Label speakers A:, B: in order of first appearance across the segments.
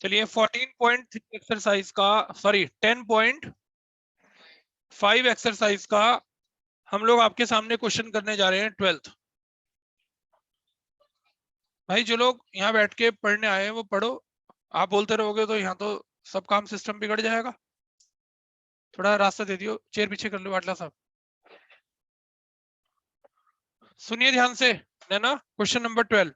A: चलिए 14.3 एक्सरसाइज का, sorry 10.5 exercise का हम लोग आपके सामने क्वेश्चन करने जा रहे हैं 12th। भाई जो लोग यहाँ बैठ के पढ़ने आए हैं वो पढ़ो, आप बोलते रहोगे तो यहाँ तो सब काम सिस्टम बिगड़ जाएगा। थोड़ा रास्ता दे दियो, चेयर पीछे कर लो वाटला साहब। सुनिए ध्यान से, है ना। क्वेश्चन नंबर 12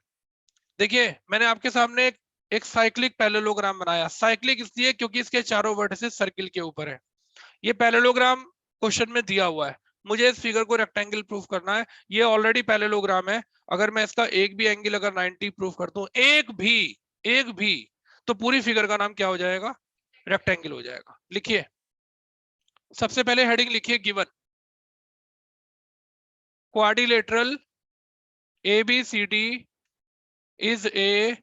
A: देखिए, मैंने आपके सामने एक साइक्लिक पैरेललोग्राम बनाया। साइक्लिक इसलिए क्योंकि इसके चारों वर्टिसेस सर्किल के ऊपर है। ये पैरेललोग्राम क्वेश्चन में दिया हुआ है, मुझे इस फिगर को रेक्टेंगल प्रूफ करना है। ये ऑलरेडी पैरेललोग्राम है। अगर मैं इसका एक भी एंगल अगर 90 प्रूफ कर दूं, एक भी तो पूरी फिगर का नाम क्या हो जाएगा? रेक्टेंगल हो जाएगा। लिखिए, सबसे पहले हेडिंग लिखिए given quadrilateral ABCD is a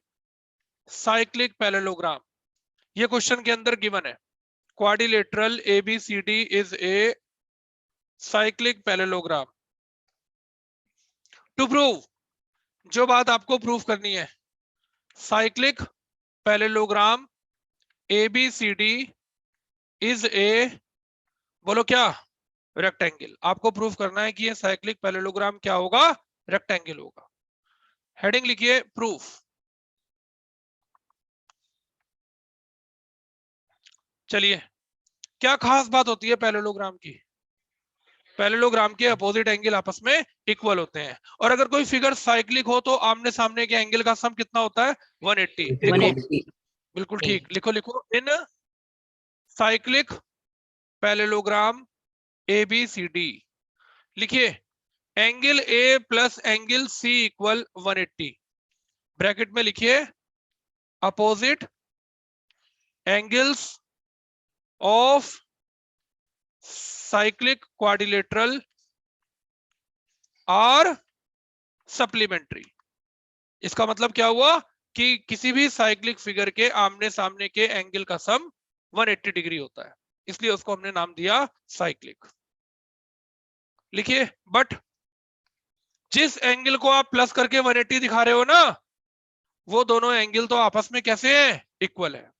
A: cyclic parallelogram. ये क्वेश्चन के अंदर गिवन है, quadrilateral ABCD is a cyclic parallelogram. To prove, जो बात आपको प्रूफ करनी है, cyclic parallelogram ABCD is a, बोलो क्या? रेक्टेंगल। आपको प्रूफ करना है कि ये साइक्लिक पैरेललोग्राम क्या होगा? रेक्टेंगल होगा। हेडिंग लिखिए प्रूफ। चलिए, क्या खास बात होती है पैरेललोग्राम की? पैरेललोग्राम के अपोजिट एंगल आपस में इक्वल होते हैं, और अगर कोई फिगर साइक्लिक हो तो आमने सामने के एंगल का सम कितना होता है? 180। लिखो,
B: 180।
A: बिल्कुल ठीक, लिखो लिखो। इन साइक्लिक पैरेललोग्राम ABCD लिखिए, angle A plus angle C equal 180। Bracket में लिखिए opposite angles of cyclic quadrilateral are supplementary. इसका मतलब क्या हुआ कि किसी भी साइक्लिक फिगर के आमने सामने के एंगल का सम 180 डिग्री होता है, इसलिए उसको हमने नाम दिया साइक्लिक। लिखिए, बट जिस एंगल को आप प्लस करके 180 दिखा रहे हो ना, वो दोनों एंगल तो आपस में कैसे हैं? इक्वल है।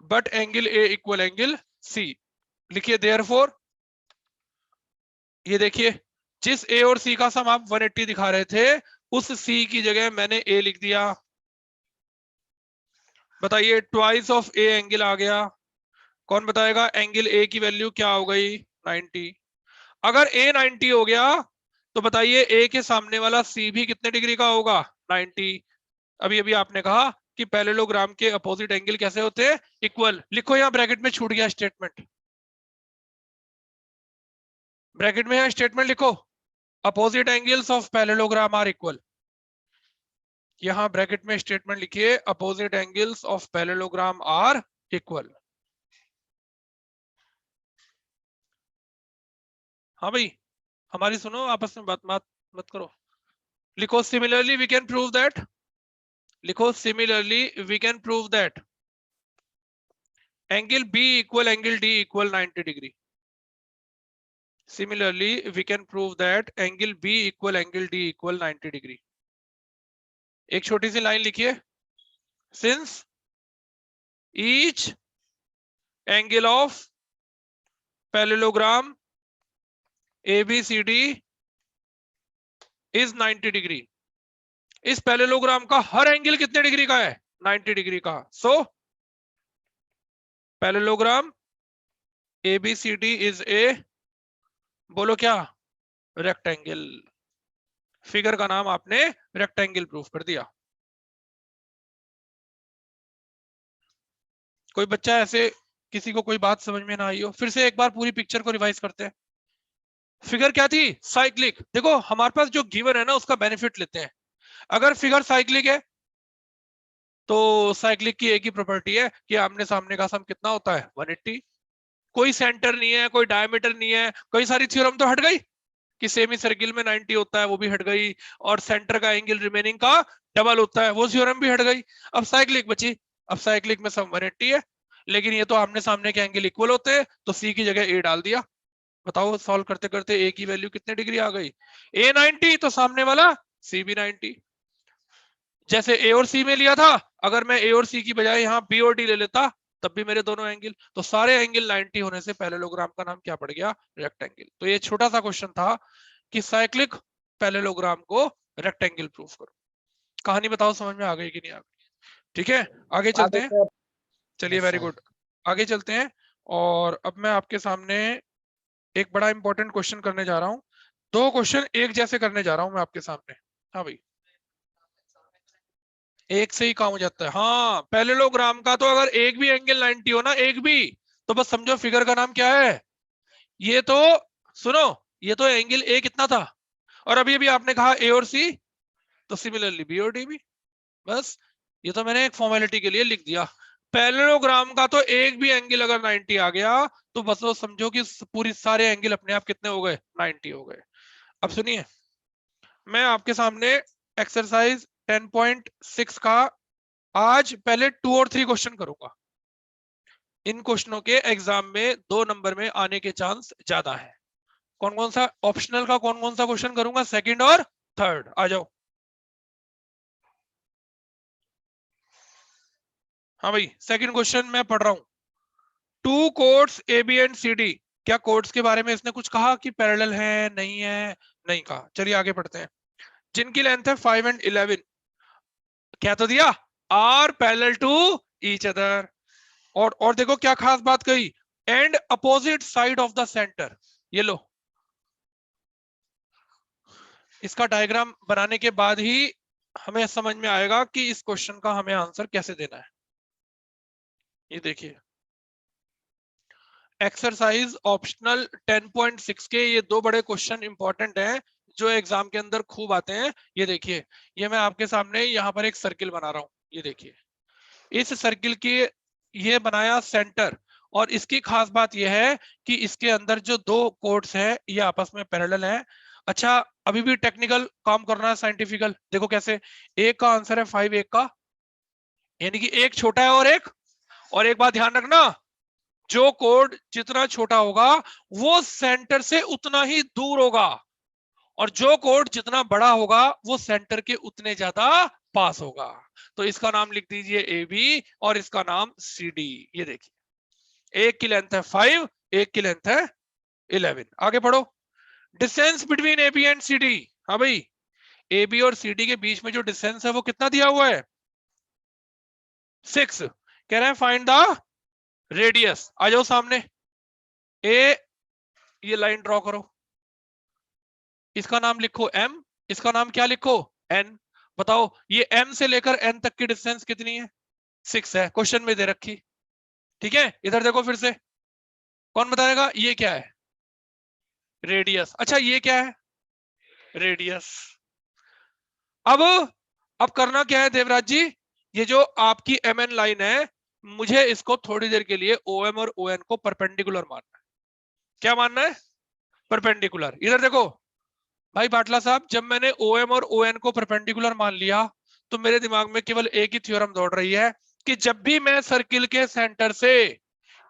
A: But angle A equal angle C। लिखिए देयरफॉर, ये देखिए, जिस A और C का सम आप 180 दिखा रहे थे, उस C की जगह मैंने A लिख दिया। बताइए, ट्वाइस ऑफ A एंगल आ गया। कौन बताएगा एंगल A की वैल्यू क्या हो गई? 90। अगर A 90 हो गया तो बताइए A के सामने वाला C भी कितने डिग्री का होगा? 90। अभी अभी आपने कहा कि पैरेललोग्राम के अपोजिट एंगल कैसे होते हैं? इक्वल। लिखो, यहां ब्रैकेट में छूट गया स्टेटमेंट, ब्रैकेट में यहां स्टेटमेंट लिखो, opposite angles of parallelogram are equal. यहां ब्रैकेट में स्टेटमेंट लिखिए, opposite angles of parallelogram are equal. हाँ भाई, हमारी सुनो, आपस में बात मत करो। लिखो similarly we can prove that, लिखो similarly we can prove that angle B equal angle D equal 90 degree. Similarly, we can prove that angle B equal angle D equal 90 degree. एक छोटी सी लाइन लिखिए, since each angle of parallelogram ABCD is 90 degree. इस parallelogram का हर angle कितने degree का है? 90 degree का। सो parallelogram ABCD is a, बोलो क्या? रेक्टेंगल। फिगर का नाम आपने रेक्टेंगल प्रूफ कर दिया। कोई बच्चा ऐसे, किसी को कोई बात समझ में ना आई हो, फिर से एक बार पूरी पिक्चर को रिवाइज करते हैं। फिगर क्या थी? साइक्लिक। देखो, हमारे पास जो गिवन है ना, उसका बेनिफिट लेते हैं। अगर फिगर साइक्लिक है तो साइक्लिक की एक ही प्रॉपर्टी है कि आमने सामने का सम कितना होता है? 180। कोई सेंटर नहीं है, कोई डायमीटर नहीं है, कई सारी थ्योरम तो हट गई कि सेमी सर्किल में 90 होता है, वो भी हट गई, और सेंटर का एंगल रिमेनिंग का डबल होता है, वो थ्योरम भी हट गई। अब साइक्लिक बची। अब साइक्लिक में सम 180 है, लेकिन ये तो आमने सामने के एंगल इक्वल होते हैं, तो C की जगह A डाल दिया। बताओ, सॉल्व करते करते A की वैल्यू कितने डिग्री आ गई? A 90, तो सामने वाला C भी 90। जैसे ए और सी में लिया था, अगर मैं ए और सी की बजाय यहाँ बी और डी ले लेता तब भी मेरे दोनों एंगल, तो सारे एंगल 90 होने से पैरेललोग्राम का नाम क्या पड़ गया? रेक्टेंगल। तो ये छोटा सा क्वेश्चन था कि साइक्लिक पैरेललोग्राम को रेक्टेंगल प्रूफ करो। कहानी बताओ समझ में आ गई कि नहीं आ गई? ठीक है, आगे चलते हैं। चलिए, वेरी गुड, आगे चलते हैं। और अब मैं आपके सामने एक बड़ा इंपॉर्टेंट क्वेश्चन करने जा रहा हूं। 2 क्वेश्चन एक जैसे करने जा रहा हूं मैं आपके सामने। हाँ भाई, एक से ही काम हो जाता है। हाँ, पैरेललोग्राम का तो अगर एक भी एंगल 90 हो ना, एक भी, तो बस समझो फिगर का नाम क्या है। ये तो सुनो, ये तो एंगल ए कितना था, और अभी अभी आपने कहा ए और सी, तो सिमिलरली बी और डी भी। बस ये तो मैंने एक फॉर्मेलिटी के लिए लिख दिया। पैरेललोग्राम का तो एक भी एंगल अगर 90 आ गया तो बस वो समझो कि पूरी सारे एंगल अपने आप कितने हो गए? 90 हो गए। अब सुनिए, मैं आपके सामने एक्सरसाइज 10.6 का आज पहले 2 और 3 क्वेश्चन करूंगा। इन क्वेश्चनों के एग्जाम में 2 नंबर में आने के चांस ज्यादा है। कौन कौन सा ऑप्शनल का कौन कौन सा क्वेश्चन करूंगा? सेकंड और थर्ड। आ जाओ। हाँ भाई, सेकंड क्वेश्चन मैं पढ़ रहा हूं। Two chords A B and C D. क्या कोड्स के बारे में इसने कुछ कहा कि पैरेलल है? नहीं है, नहीं कहा। चलिए आगे पढ़ते हैं। जिनकी लेंथ है 5 एंड 11, क्या तो दिया? Are parallel to each other. और देखो क्या खास बात कही, and opposite side of the centre. ये लो, इसका डायग्राम बनाने के बाद ही हमें समझ में आएगा कि इस क्वेश्चन का हमें आंसर कैसे देना है। ये देखिए, एक्सरसाइज ऑप्शनल 10.6 के ये 2 बड़े क्वेश्चन इंपॉर्टेंट हैं जो एग्जाम के अंदर खूब आते हैं। ये देखिए, ये मैं आपके सामने यहाँ पर एक सर्किल बना रहा हूँ। ये देखिए, इस सर्किल की ये बनाया सेंटर, और इसकी खास बात यह है कि इसके अंदर जो 2 कोड्स हैं ये आपस में पैरेलल हैं। अच्छा, अभी भी टेक्निकल काम करना है, साइंटिफिकल। देखो कैसे, एक का आंसर है 5, एक का, यानी कि एक छोटा है और एक बात ध्यान रखना, जो कोड जितना छोटा होगा वो सेंटर से उतना ही दूर होगा, और जो कोड जितना बड़ा होगा वो सेंटर के उतने ज्यादा पास होगा। तो इसका नाम लिख दीजिए ए बी और इसका नाम सी डी। ये देखिए, एक की लेंथ है 5, एक की लेंथ है 11। आगे पढ़ो। Distance between A B and C D. हाँ भाई, ए बी और सी डी के बीच में जो डिस्टेंस है वो कितना दिया हुआ है? 6। कह रहे हैं फाइंड द रेडियस। आ जाओ सामने। ए, ये लाइन ड्रॉ करो, इसका नाम लिखो m, इसका नाम क्या लिखो? n। बताओ ये m से लेकर n तक की डिस्टेंस कितनी है? 6 है, क्वेश्चन में दे रखी। ठीक है, इधर देखो फिर से, कौन बताएगा ये क्या है? रेडियस। अच्छा, ये क्या है? रेडियस। अब करना क्या है देवराज जी, ये जो आपकी mn लाइन है, मुझे इसको थोड़ी देर के लिए om और on को परपेंडिकुलर मानना है। क्या मानना है? परपेंडिकुलर। इधर देखो भाई बाटला साहब, जब मैंने OM और ON को परपेंडिकुलर मान लिया तो मेरे दिमाग में केवल एक ही थ्योरम दौड़ रही है कि जब भी मैं सर्किल के सेंटर से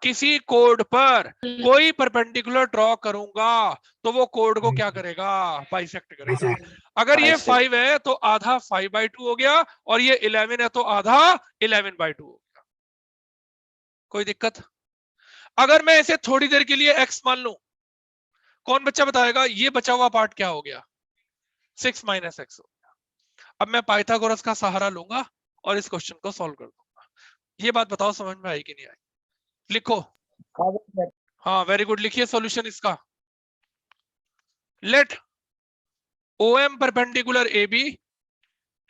A: किसी कोड पर कोई परपेंडिकुलर ड्रॉ करूंगा तो वो कोड को क्या करेगा? बाइसेक्ट करेगा। अगर ये 5 है तो आधा 5/2 हो गया, और ये 11 है तो आधा 11/2 हो गया। कोई दिक्कत? अगर मैं इसे थोड़ी देर के लिए x मान लूं, कौन बच्चा बताएगा ये बचा हुआ पार्ट क्या हो गया? 6 - x हो गया। अब मैं पाइथागोरस का सहारा लूंगा और इस क्वेश्चन को सॉल्व कर दूंगा। ये बात बताओ समझ में आई कि नहीं आई? लिखो। हाँ, वेरी गुड, लिखिए सॉल्यूशन इसका। Let OM perpendicular AB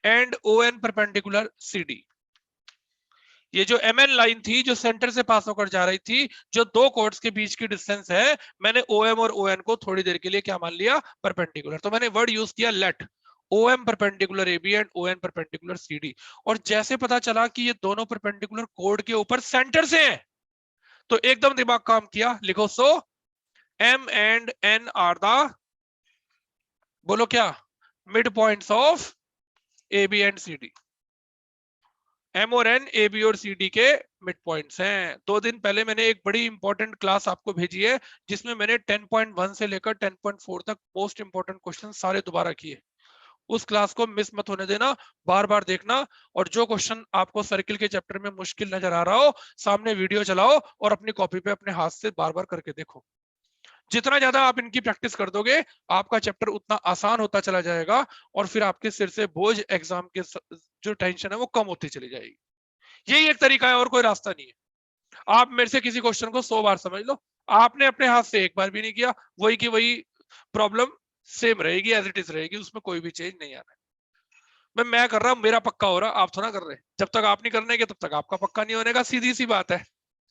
A: and ON perpendicular CD। ये जो MN लाइन थी जो सेंटर से पास होकर जा रही थी, जो 2 कोड्स के बीच की डिस्टेंस है, मैंने OM और ON को थोड़ी देर के लिए क्या मान लिया? परपेंडिकुलर। तो मैंने वर्ड यूज किया let OM perpendicular AB and ON perpendicular CD। और जैसे पता चला कि ये दोनों परपेंडिकुलर कोड के ऊपर सेंटर से हैं, तो एकदम दिमाग काम किया। लिखो so M and N are the, बोलो क्या? Mid points of AB and CD। M और N A B और C D के मिड पॉइंट्स हैं। 2 दिन पहले मैंने एक बड़ी इंपॉर्टेंट क्लास आपको भेजी है जिसमें मैंने 10.1 से लेकर 10.4 तक मोस्ट इंपॉर्टेंट क्वेश्चन सारे दोबारा किए। उस क्लास को मिस मत होने देना, बार बार देखना। और जो क्वेश्चन आपको सर्किल के चैप्टर में मुश्किल नजर आ रहा हो, सामने वीडियो चलाओ और अपनी कॉपी पे अपने हाथ से बार बार करके देखो। जितना ज्यादा आप इनकी प्रैक्टिस कर दोगे, आपका चैप्टर उतना आसान होता चला जाएगा, और फिर आपके सिर से बोझ एग्जाम के जो टेंशन है वो कम होती चली जाएगी। यही एक तरीका है, और कोई रास्ता नहीं है। आप मेरे से किसी क्वेश्चन को 100 बार समझ लो, आपने अपने हाथ से एक बार भी नहीं किया, वही की वही प्रॉब्लम सेम रहेगी, एज इट इज रहेगी, उसमें कोई भी चेंज नहीं आना है। मैं कर रहा हूं, मेरा पक्का हो रहा, आप थोड़ा कर रहे। जब तक आप नहीं करने के तब तक आपका पक्का नहीं होने का, सीधी सी बात है,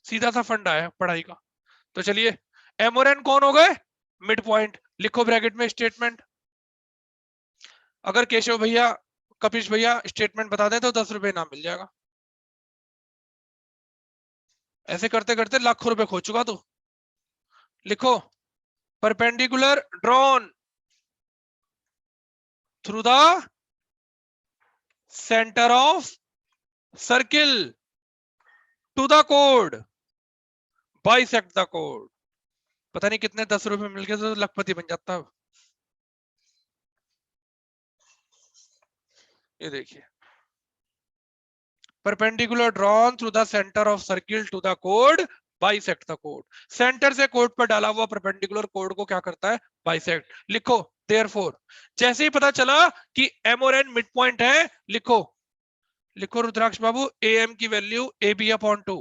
A: सीधा सा फंडा है पढ़ाई का। तो चलिए, एम और एन कौन हो गए? Mid point. लिखो ब्रैकेट में स्टेटमेंट। अगर केशव भैया, कपिश भैया स्टेटमेंट बता दें तो 10 रुपए इनाम मिल जाएगा। ऐसे करते करते लाखों रुपए खो चुका तू। लिखो, perpendicular drawn through the centre of circle to the code, bisect the code. पता नहीं कितने 10 रुपए मिल गए तो लखपति बन जाता है। ये देखिए, perpendicular drawn through the centre of circle to the code, bisect the code. Centre से कोड पर डाला हुआ परपेंडिकुलर कोड को क्या करता है? बाइसेक्ट। लिखो, देयरफॉर, जैसे ही पता चला कि एम और एन मिड पॉइंट है, लिखो, लिखो रुद्राक्ष बाबू, ए एम की value A B upon 2,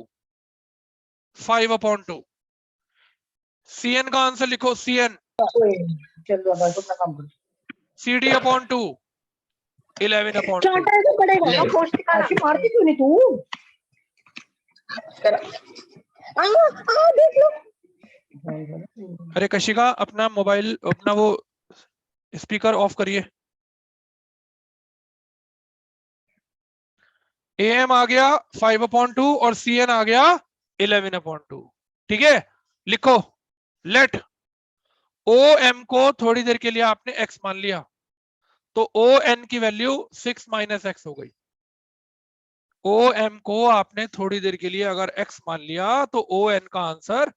A: 5 upon 2। C N का आंसर लिखो, C N C D upon 2, 11 upon 2।
B: मारती क्यों नहीं तू? देख लो।
A: अरे कशिका, अपना मोबाइल, अपना वो स्पीकर ऑफ करिए। AM आ गया 5 अपॉन 2 और CN आ गया 11 अपॉन 2। ठीक है, लिखो, लेट OM को थोड़ी देर के लिए आपने x मान लिया, तो ON की वैल्यू 6 माइनस x हो गई। OM को आपने थोड़ी देर के लिए अगर x मान लिया तो ON का आंसर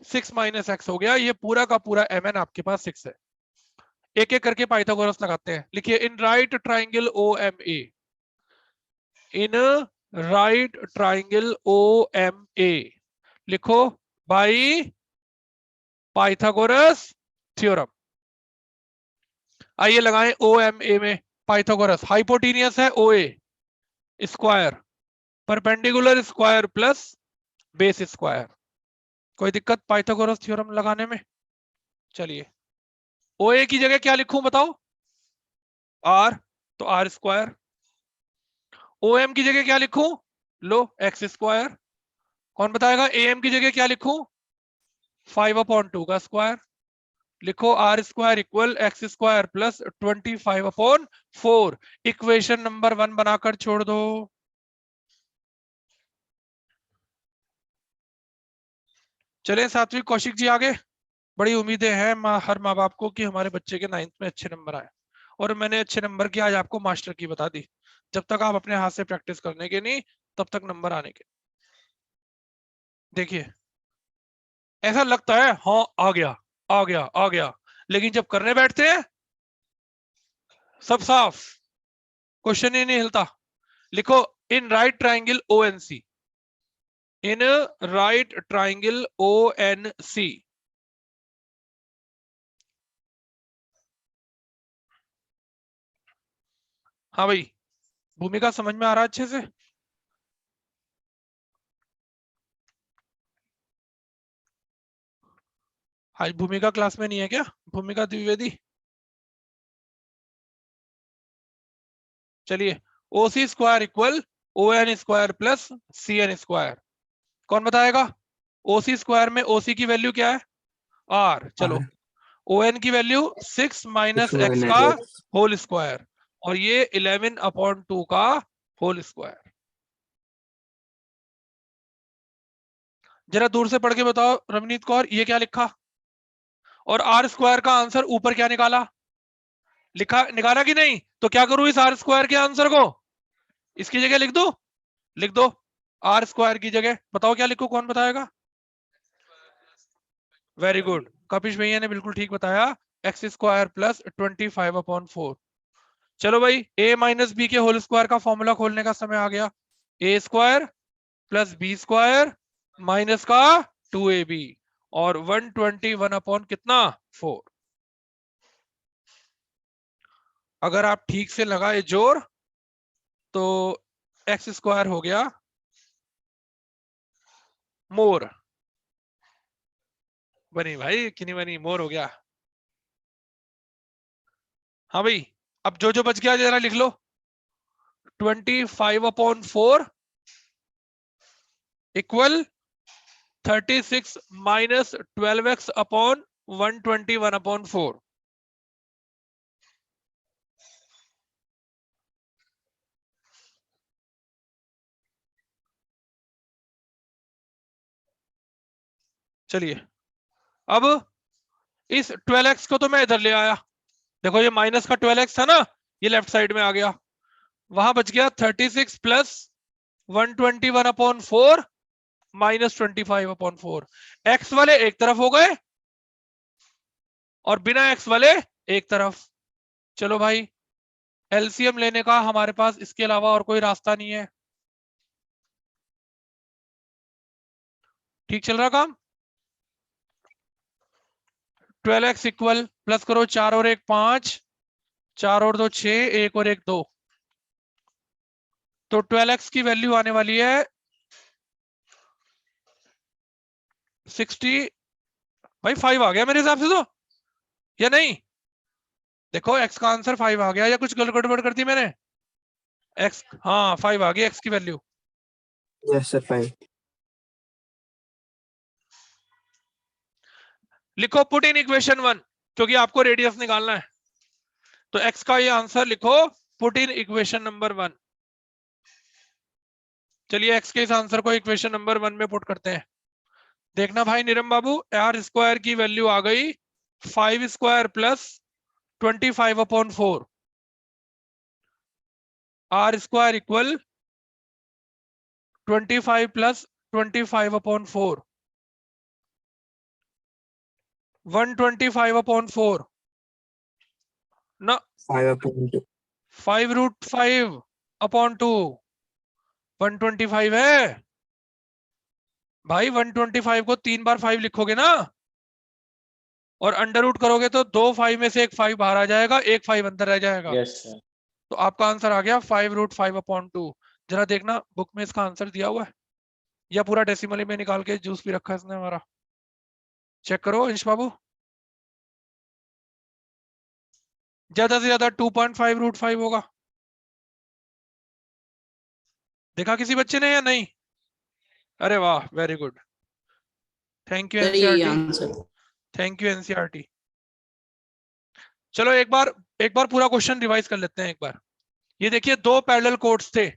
A: 6 माइनस x हो गया। ये पूरा का पूरा MN आपके पास 6 है। एक एक करके पाइथागोरस लगाते हैं। लिखिए, in right triangle OMA, in right triangle OMA, लिखो, बाई पाइथागोरस थ्योरम। आइए लगाएं OMA में पाइथागोरस। हाइपोटेनियस है OA, square, perpendicular square plus base square. कोई दिक्कत पाइथागोरस थ्योरम लगाने में? चलिए, OA की जगह क्या लिखूं बताओ? R, तो R स्क्वायर। OM की जगह क्या लिखूं? लो, x स्क्वायर। कौन बताएगा? AM की जगह क्या लिखूं? 5 अपॉन 2 का स्क्वायर। लिखो, R square equal x square plus 25 upon 4। Equation number 1 बनाकर छोड़ दो। चले सात्विक कौशिक जी आगे। बड़ी उम्मीदें हैं हर माँ बाप को कि हमारे बच्चे के 9th में अच्छे नंबर आए, और मैंने अच्छे नंबर की आज आपको मास्टर की बता दी। जब तक आप अपने हाथ से प्रैक्टिस करने के नहीं, तब तक नंबर आने के। देखिए, ऐसा लगता है हाँ आ गया आ गया आ गया, लेकिन जब करने बैठते हैं सब साफ, क्वेश्चन ही नहीं हिलता। लिखो, in right triangle ONC, in right triangle ONC, हाँ भाई, भूमिका समझ में आ रहा है अच्छे से? आज भूमिका क्लास में नहीं है क्या? भूमिका द्विवेदी। चलिए, OC square equal ON square plus CN square. कौन बताएगा? OC स्क्वायर में OC की वैल्यू क्या है? R। चलो, ON की वैल्यू 6 माइनस x का होल स्क्वायर, और ये 11 अपॉन 2 का होल स्क्वायर। जरा दूर से पढ़ के बताओ रवनीत कौर, ये क्या लिखा? और R स्क्वायर का आंसर ऊपर क्या निकाला? लिखा, निकाला कि नहीं? तो क्या करूं इस R स्क्वायर के आंसर को? इसकी जगह लिख दो, लिख दो। R स्क्वायर की जगह बताओ क्या लिखो, कौन बताएगा? वेरी गुड, कपिश भैया ने बिल्कुल ठीक बताया, x स्क्वायर प्लस 25 अपॉन 4। चलो भाई, a माइनस बी के होल स्क्वायर का फॉर्मूला खोलने का समय आ गया। a square plus b square minus का 2ab और 121 अपॉन कितना 4। अगर आप ठीक से लगाए जोर तो एक्स स्क्वायर हो गया मोर, बनी भाई कि नहीं बनी, मोर हो गया। हाँ भाई, अब जो जो बच गया जरा लिख लो। 25 upon 4 equal 36 minus 12x upon 121 upon 4। चलिए, अब इस 12x को तो मैं इधर ले आया, देखो ये माइनस का 12x था ना, ये लेफ्ट साइड में आ गया, वहां बच गया 36 plus 121 upon 4 minus 25 upon 4। X वाले एक तरफ हो गए और बिना एक्स वाले एक तरफ। चलो भाई, एलसीएम लेने का हमारे पास इसके अलावा और कोई रास्ता नहीं है। ठीक चल रहा काम। 12x इक्वल प्लस करो 4 और 1 5, 4 और 2 6, 1 और 1 2, तो 12x की वैल्यू आने वाली है 60। भाई 5 आ गया मेरे हिसाब से तो, या नहीं? देखो x का आंसर 5 आ गया, या कुछ गड़बड़ कर दी मैंने? x, हाँ 5 आ गई x की वैल्यू।
C: Yes sir 5।
A: लिखो पुट इन इक्वेशन 1, क्योंकि आपको रेडियस निकालना है, तो x का ये आंसर लिखो पुट इन इक्वेशन नंबर 1। चलिए x के इस आंसर को इक्वेशन नंबर 1 में पुट करते हैं। देखना भाई निरम बाबू, आर स्क्वायर की वैल्यू आ गई 5 square plus 25 upon 4, r square equal 25 plus 25 upon 4, 125 upon 4 ना, 5 रूट 5 अपॉन 2, 125 है भाई। 125 को 3 बार 5 लिखोगे ना, और अंडर रूट करोगे तो 2 5 में से एक 5 बाहर आ जाएगा, एक 5 अंदर रह जाएगा।
C: Yes sir.
A: तो आपका आंसर आ गया 5 रूट 5 अपॉन 2। जरा देखना बुक में इसका आंसर दिया हुआ है या पूरा डेसिमल में निकाल के जूस भी रखा है इसने हमारा, चेक करो इंश बाबू। ज्यादा से ज्यादा 2.5 रूट 5 होगा, देखा किसी बच्चे ने या नहीं? अरे वाह, very good, thank you NCERT, thank you NCERT. चलो एक बार पूरा क्वेश्चन रिवाइज कर लेते हैं एक बार। ये देखिए दो पैरेलल कोड्स थे,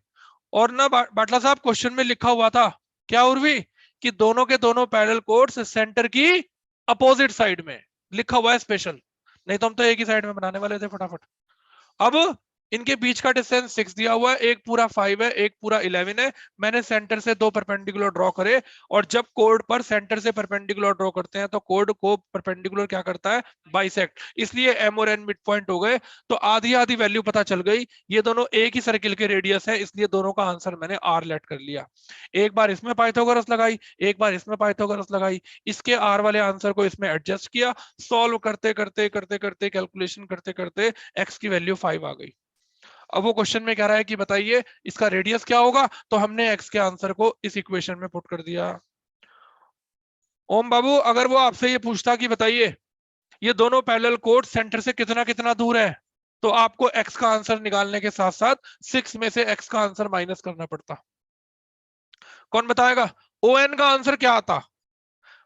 A: और ना बाटला साहब क्वेश्चन में लिखा हुआ था क्या उर्वी, कि दोनों के दोनों पैरेलल कोड्स सेंटर की अपोजिट साइड में, लिखा हुआ है स्पेशल, नहीं तो हम तो एक ही साइड में बनाने वाले थे फटाफट। अब इनके बीच का डिस्टेंस 6 दिया हुआ है, एक पूरा 5 है, एक पूरा 11 है। मैंने सेंटर से दो परपेंडिकुलर ड्रॉ करे, और जब कोड पर सेंटर से परपेंडिकुलर ड्रॉ करते हैं तो कोड को परपेंडिकुलर क्या करता है, बाइसेक्ट, इसलिए एम और एन मिड पॉइंट हो गए, तो आधी आधी वैल्यू पता चल गई। ये दोनों एक ही सर्किल के रेडियस है, इसलिए दोनों का आंसर मैंने आर लेट कर लिया। एक बार इसमें पाइथागोरस लगाई, एक बार इसमें पाइथागोरस लगाई, इसके आर वाले आंसर को इसमें एडजस्ट किया, सॉल्व करते करते करते करते कैलकुलेशन करते करते एक्स की वैल्यू 5 आ गई। अब वो क्वेश्चन में कह रहा है कि बताइए इसका रेडियस क्या होगा, तो हमने एक्स के आंसर को इस इक्वेशन में पुट कर दिया। ओम बाबू, अगर वो आपसे ये पूछता कि बताइए ये दोनों पैरेलल कोड सेंटर से कितना कितना दूर है, तो आपको एक्स का आंसर निकालने के साथ साथ 6 में से एक्स का आंसर माइनस करना पड़ता। कौन बताएगा? ओ एन का आंसर क्या आता?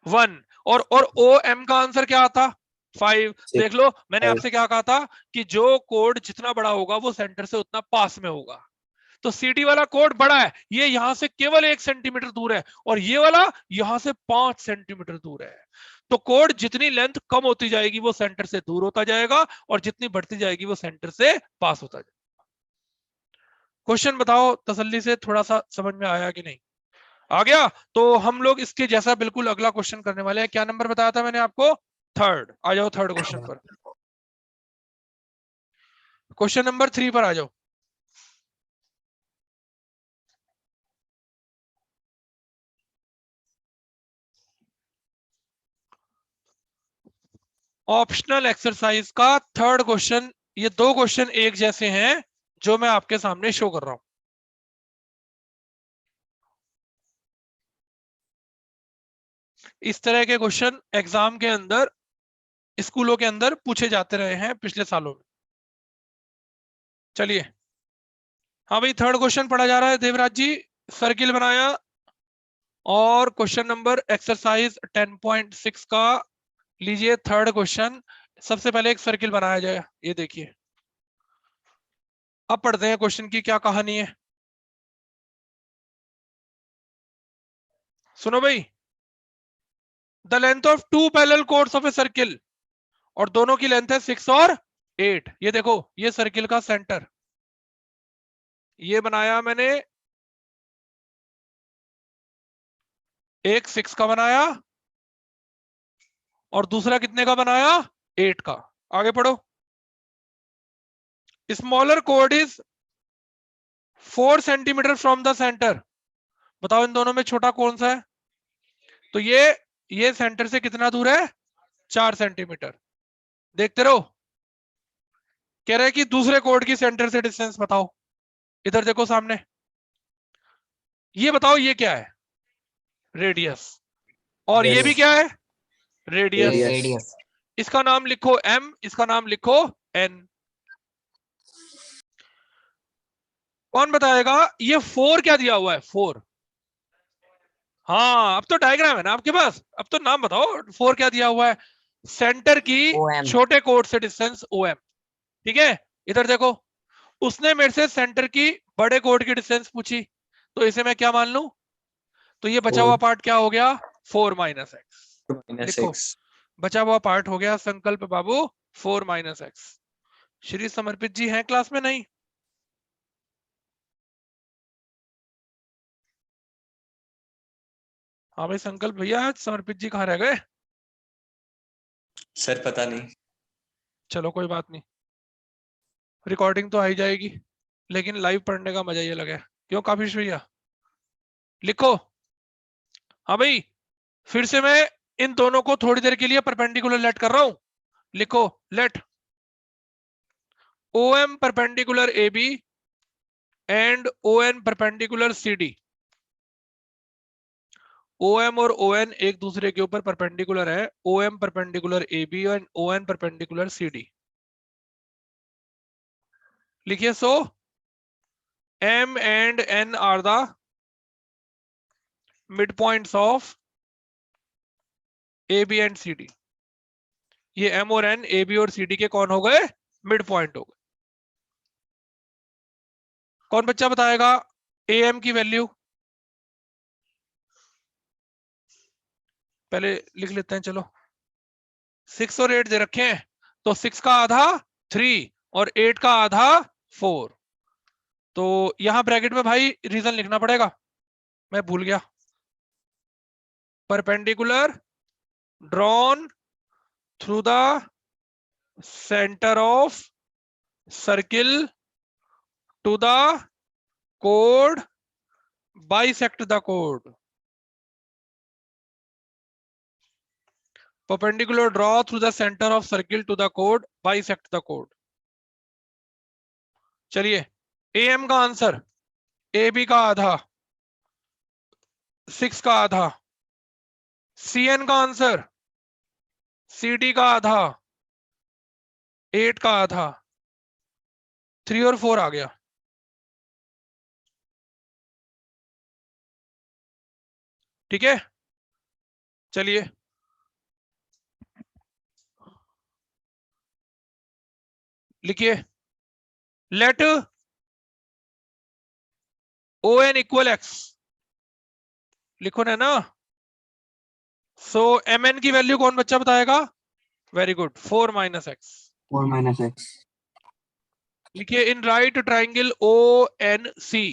A: 1, और ओ एम का आंसर क्या आता? 5। देख लो, मैंने आपसे क्या कहा था कि जो कोड जितना बड़ा होगा वो सेंटर से उतना पास में होगा। तो सीडी वाला कोड बड़ा है, ये यहां से केवल 1 सेंटीमीटर दूर है, और ये वाला यहां से 5 सेंटीमीटर दूर है। तो कोड जितनी लेंथ कम होती जाएगी वो सेंटर से दूर होता जाएगा, और जितनी बढ़ती जाएगी वो सेंटर से पास होता जाएगा। क्वेश्चन बताओ तसल्ली से, थोड़ा सा समझ में आया कि नहीं? आ गया। तो हम लोग इसके जैसा बिल्कुल अगला क्वेश्चन करने वाले हैं। क्या नंबर बताया था मैंने आपको? 3rd। आ जाओ 3rd क्वेश्चन पर। क्वेश्चन नंबर 3 पर आ जाओ। ऑप्शनल एक्सरसाइज का थर्ड क्वेश्चन। ये दो क्वेश्चन एक जैसे हैं जो मैं आपके सामने शो कर रहा हूं। इस तरह के क्वेश्चन एग्जाम के अंदर, स्कूलों के अंदर पूछे जाते रहे हैं पिछले सालों में। चलिए, हाँ भाई, थर्ड क्वेश्चन पढ़ा जा रहा है देवराज जी। सर्किल बनाया और क्वेश्चन नंबर एक्सरसाइज 10.6 का लीजिए थर्ड क्वेश्चन। सबसे पहले एक सर्किल बनाया जाए, ये देखिए। अब पढ़ते हैं क्वेश्चन की क्या कहानी है। सुनो भाई, the length of two parallel chords of a circle, और दोनों की लेंथ है 6 और 8। ये देखो, ये सर्किल का सेंटर ये बनाया मैंने, एक 6 का बनाया और दूसरा कितने का बनाया, 8 का। आगे पढ़ो। Smaller code is 4 centimetre from the centre. बताओ इन दोनों में छोटा कौन सा है। तो ये सेंटर से कितना दूर है, 4 सेंटीमीटर। देखते रहो। कह रहे हैं कि दूसरे कोड की सेंटर से डिस्टेंस बताओ। इधर देखो सामने, ये बताओ ये क्या है, रेडियस। और ये भी क्या है, रेडियस।
C: रेडियस।
A: इसका नाम लिखो m, इसका नाम लिखो n। कौन बताएगा ये 4 क्या दिया हुआ है, 4। हाँ, अब तो डायग्राम है ना आपके पास, अब तो नाम बताओ 4 क्या दिया हुआ है। सेंटर की
C: OM।
A: छोटे कोड से डिस्टेंस OM। ठीक है, इधर देखो, उसने मेरे से सेंटर की बड़े कोड की डिस्टेंस पूछी, तो इसे मैं क्या मान लूं, तो ये बचा हुआ पार्ट क्या हो गया, 4 माइनस एक्स। लिखो, बचा हुआ पार्ट हो गया संकल्प बाबू 4 माइनस एक्स। श्री समर्पित जी हैं क्लास में, नहीं? हाँ भाई संकल्प भैया, समर्पित जी कहाँ रह गए?
D: सर पता नहीं।
A: चलो कोई बात नहीं, रिकॉर्डिंग तो आ ही जाएगी, लेकिन लाइव पढ़ने का मजा ये लगा है। क्यों काफिश भैया? लिखो। हाँ भाई, फिर से मैं इन दोनों को थोड़ी देर के लिए परपेंडिकुलर लेट कर रहा हूं। लिखो, let OM perpendicular AB and ON perpendicular CD। OM और ON एक दूसरे के ऊपर परपेंडिकुलर है। OM perpendicular AB and ON perpendicular CD। लिखिए, सो M and N are the midpoints of AB and CD। ये M और N AB और CD के कौन हो गए, मिड पॉइंट हो गए। कौन बच्चा बताएगा AM की वैल्यू? पहले लिख लेते हैं, चलो। 6 और 8 दे रखे हैं, तो 6 का आधा 3 और 8 का आधा 4। तो यहां ब्रैकेट में भाई रीजन लिखना पड़ेगा, मैं भूल गया। Perpendicular drawn through the centre of circle to the code bisect the code. perpendicular draw through the center of circle to the chord, bisect the chord। चलिए, AM का आंसर, AB का आधा 6 का आधा, CN का आंसर CD का आधा 8 का आधा, 3 और 4 आ गया। ठीक है, चलिए लिखिए, लेट ON इक्वल X। लिखो ना। सो MN की वैल्यू कौन बच्चा बताएगा? Very good, 4 minus x.
C: 4 minus x।
A: लिखिए, in right triangle ONC,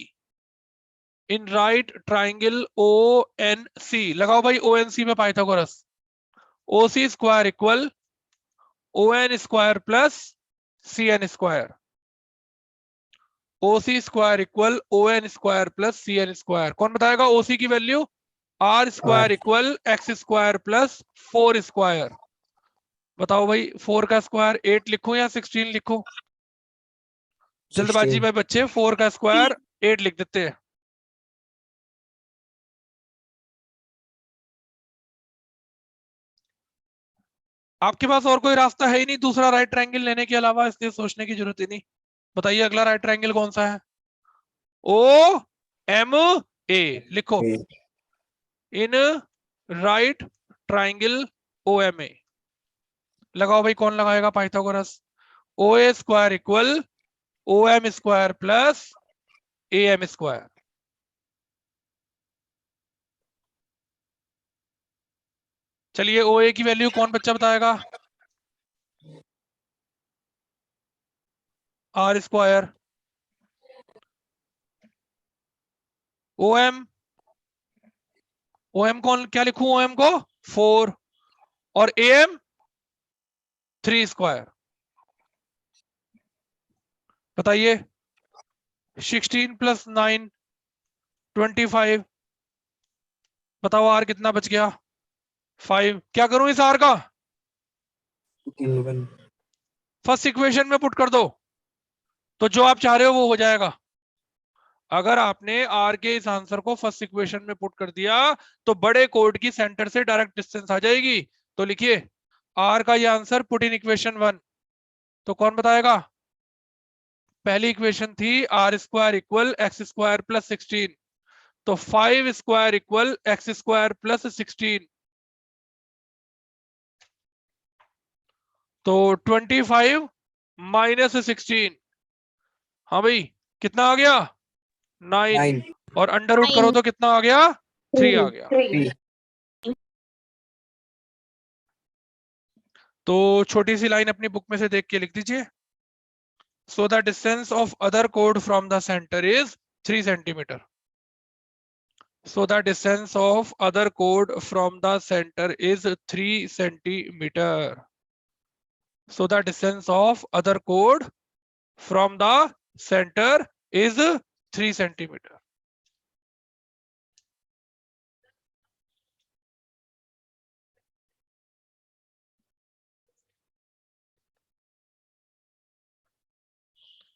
A: in right triangle ONC लगाओ भाई, ONC में Pythagoras. OC square equal ON square plus CN square. OC square equal ON square plus CN square. कौन बताएगा OC की value? R square equal X square plus 4 square. बताओ भाई 4 का square 8 लिखूं या 16 लिखूं? जल्दबाजी
C: 16.
A: में बच्चे 4 का स्क्वायर 8 लिख देते हैं। आपके पास और कोई रास्ता है ही नहीं दूसरा राइट ट्रायंगल लेने के अलावा, इसलिए सोचने की जरूरत ही नहीं। बताइए अगला राइट ट्रायंगल कौन सा है? OMA लिखो।
C: A.
A: In right triangle OMA लगाओ भाई, कौन लगाएगा? Pythagoras. OA square equal OM square plus AM square. चलिए OA की वैल्यू कौन बच्चा बताएगा? R square. OM कौन, क्या लिखूं OM को? 4 और AM 3 स्क्वायर। बताइए 16 प्लस 9 25। बताओ R कितना बच गया? 5। क्या करूं इस R का?
C: 11.
A: फर्स्ट इक्वेशन में पुट कर दो, तो जो आप चाह रहे हो वो हो जाएगा। अगर आपने R के इस आंसर को फर्स्ट इक्वेशन में पुट कर दिया तो बड़े कोड की सेंटर से डायरेक्ट डिस्टेंस आ जाएगी। तो लिखिए R का ये आंसर पुट इन इक्वेशन 1। तो कौन बताएगा? पहली इक्वेशन थी R square equal x square plus 16, तो 5 square equal x square plus 16, तो 25 माइनस 16। हाँ भाई कितना आ गया? 9।
C: 9.
A: और अंडर रूट करो तो कितना आ गया? 3 आ गया।
C: 3.
A: तो छोटी सी लाइन अपनी बुक में से देख के लिख दीजिए। So the distance of other code from the centre is 3 centimetre. So the distance of other chord from the center is 3 centimeter. So the distance of other chord from the center is 3 centimeter.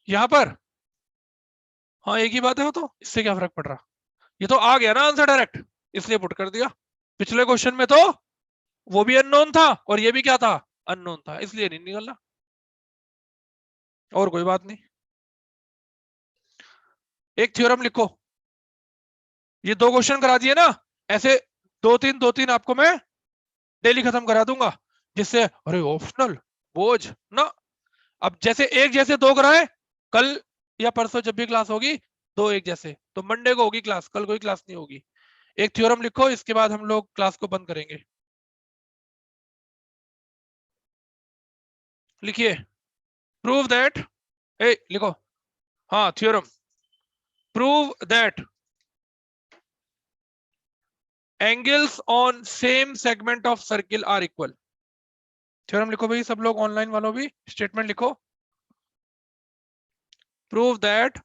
A: यहां पर हाँ एक ही बात है, वो तो इससे क्या फर्क पड़ रहा? ये तो आ गया ना आंसर डायरेक्ट, इसलिए पुट कर दिया। पिछले क्वेश्चन में तो वो भी अननोन था और ये भी क्या था? अननोन था, इसलिए नहीं निकला। और कोई बात नहीं। एक थ्योरम लिखो। ये 2 क्वेश्चन करा दिए ना, ऐसे 2-3 आपको मैं डेली खत्म करा दूंगा, जिससे अरे ऑप्शनल बोझ ना। अब जैसे एक जैसे 2 कराए, कल या परसों जब भी क्लास होगी 2 एक जैसे, तो मंडे को होगी क्लास, कल कोई क्लास नहीं होगी। एक थ्योरम लिखो, इसके बाद हम लोग क्लास को बंद करेंगे। लिखिए प्रूव दैट, लिखो, हाँ theorem, prove that angles on same segment of circle are equal. Theorem लिखो भाई, सब लोग ऑनलाइन वालों भी स्टेटमेंट लिखो। Prove that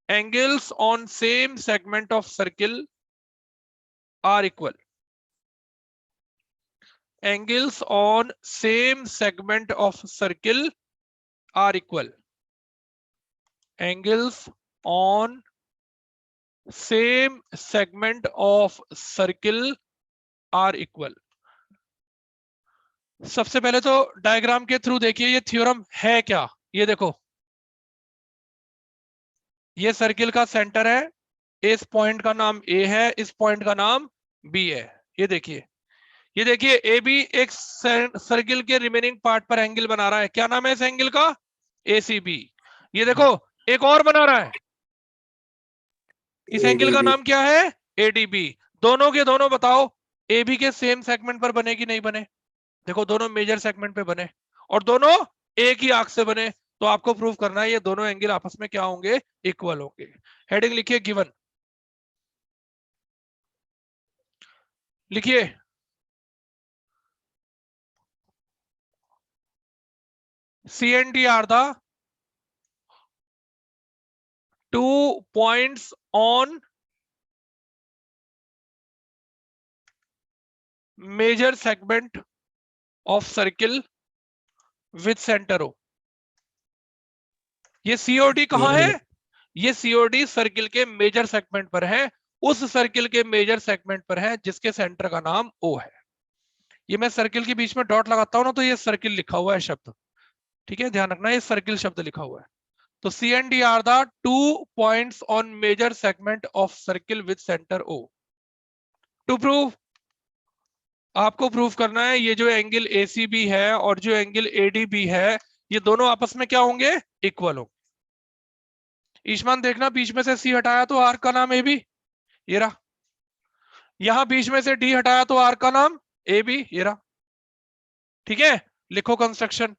A: angles on same segment of circle are equal. Angles on same segment of circle are equal. Angles on same segment of circle are equal. सबसे पहले तो डायग्राम के थ्रू देखिए ये थ्योरम है क्या। ये देखो, ये सर्किल का सेंटर है, इस पॉइंट का नाम A है, इस पॉइंट का नाम B है। ये देखिए, ये देखिए ए बी एक सर्किल के रिमेनिंग पार्ट पर एंगल बना रहा है। क्या नाम है इस एंगल का? ACB। ये देखो एक और बना रहा है, इस एंगल का
C: ADB.
A: नाम क्या है? ADB। दोनों के दोनों बताओ AB के सेम सेगमेंट पर बने कि नहीं बने? देखो दोनों मेजर सेगमेंट पे बने और दोनों एक ही आर्क से बने। तो आपको प्रूव करना है ये दोनों एंगल आपस में क्या होंगे? इक्वल होंगे। हेडिंग लिखिए गिवन। लिखिए CND are the 2 points on major segment of circle with center O. ये COD कहां है? ये COD सर्किल के मेजर सेगमेंट पर है, उस सर्किल के मेजर सेगमेंट पर है जिसके सेंटर का नाम O है। ये मैं सर्किल के बीच में डॉट लगाता हूं ना, तो ये सर्किल लिखा हुआ है शब्द, ठीक है, ध्यान रखना, ये सर्किल शब्द लिखा हुआ है। तो C and D are the 2 points on major segment of circle with center O. To prove, आपको प्रूव करना है ये जो एंगल ACB है और जो एंगल ADB है, ये दोनों आपस में क्या होंगे? इक्वल होंगे। ईशमान देखना, बीच में से C हटाया तो आर्क का नाम AB, ये रहा। यहां बीच में से D हटाया तो आर्क का नाम AB, ये रहा। ठीक है, लिखो कंस्ट्रक्शन,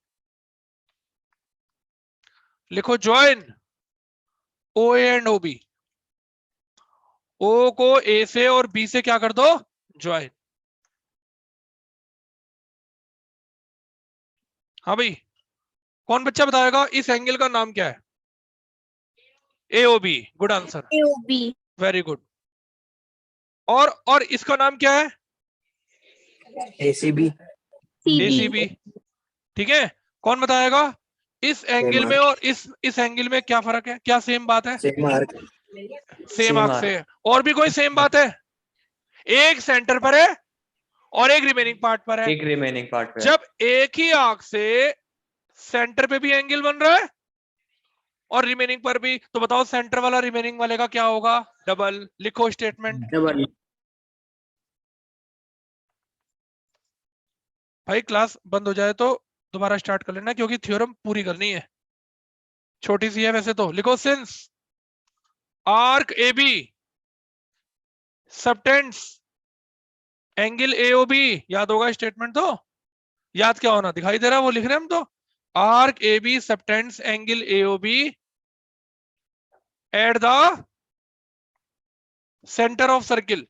A: लिखो join OA and OB। O को A से और B से क्या कर दो? ज्वाइन। हाँ भाई, कौन बच्चा बताएगा इस एंगल का नाम क्या है? AOB, good answer,
D: AOB,
A: very good. और इसका नाम क्या है?
C: ACB,
A: ACB, ठीक है। कौन बताएगा इस एंगल में और इस एंगल में क्या फर्क है? क्या सेम बात है?
C: सेम आर्क,
A: सेम आर्क से। और भी कोई सेम बात है? एक सेंटर पर है और एक रिमेनिंग पार्ट पर है।
E: एक रिमेनिंग पार्ट पे।
A: जब एक ही आर्क से सेंटर पे भी एंगल बन रहा है और रिमेनिंग पर भी, तो बताओ सेंटर वाला रिमेनिंग वाले का क्या होगा? डबल। लिखो स्टेटमेंट।
C: डबल।
A: भाई क्लास बंद हो जाए तो दोबारा स्टार्ट कर लेना, क्योंकि थ्योरम पूरी करनी है, छोटी सी है वैसे तो। लिखो since arc AB subtends angle AOB, याद होगा स्टेटमेंट तो? याद क्या होना, दिखाई दे रहा है वो लिख रहे हैं हम तो। Arc AB subtends angle AOB at the centre of circle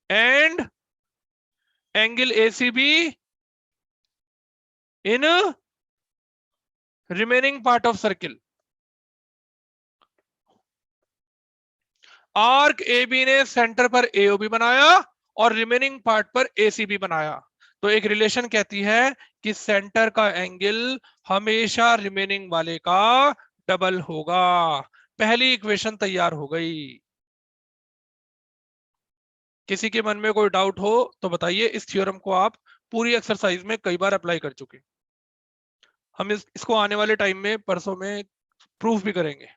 A: and angle ACB in remaining part of circle. Arc AB ने सेंटर पर AOB बनाया और रिमेनिंग पार्ट पर ACB बनाया, तो एक रिलेशन कहती है कि सेंटर का एंगल हमेशा रिमेनिंग वाले का डबल होगा। पहली इक्वेशन तैयार हो गई। किसी के मन में कोई डाउट हो तो बताइए। इस थ्योरम को आप पूरी एक्सरसाइज में कई बार अप्लाई कर चुके, हम इसको आने वाले टाइम में परसों में प्रूफ भी करेंगे।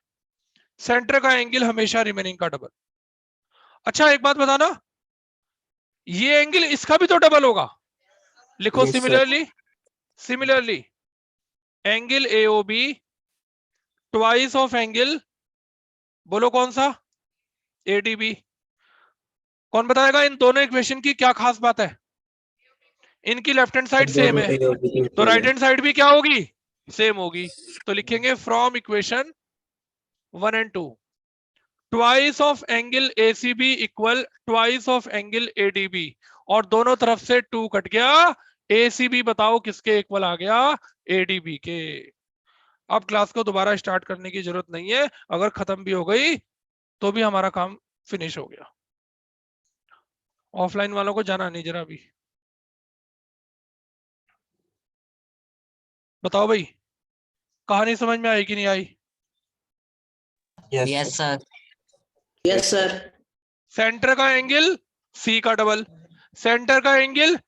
A: सेंटर का एंगल हमेशा रिमेनिंग का डबल। अच्छा एक बात बताना, ये एंगल इसका भी तो डबल होगा। लिखो
C: Yes, sir.
A: Similarly angle AOB twice of angle, बोलो कौन सा? ADB। कौन बताएगा इन दोनों इक्वेशन की क्या खास बात है? इनकी लेफ्ट हैंड साइड सेम है, तो राइट हैंड साइड भी क्या होगी? सेम होगी। तो लिखेंगे from equation 1 and 2 twice of angle ACB equal twice of angle ADB, और दोनों तरफ से 2 कट गया। ACB बताओ किसके इक्वल आ गया? ADB के। अब क्लास को दोबारा स्टार्ट करने की जरूरत नहीं है, अगर खत्म भी हो गई तो भी हमारा काम फिनिश हो गया। ऑफलाइन वालों को जाना नहीं जरा अभी। बताओ भाई, कहानी समझ में आई कि नहीं आई?
C: Yes, sir.
D: yes sir,
A: centre का एंगल C का डबल, सेंटर का एंगल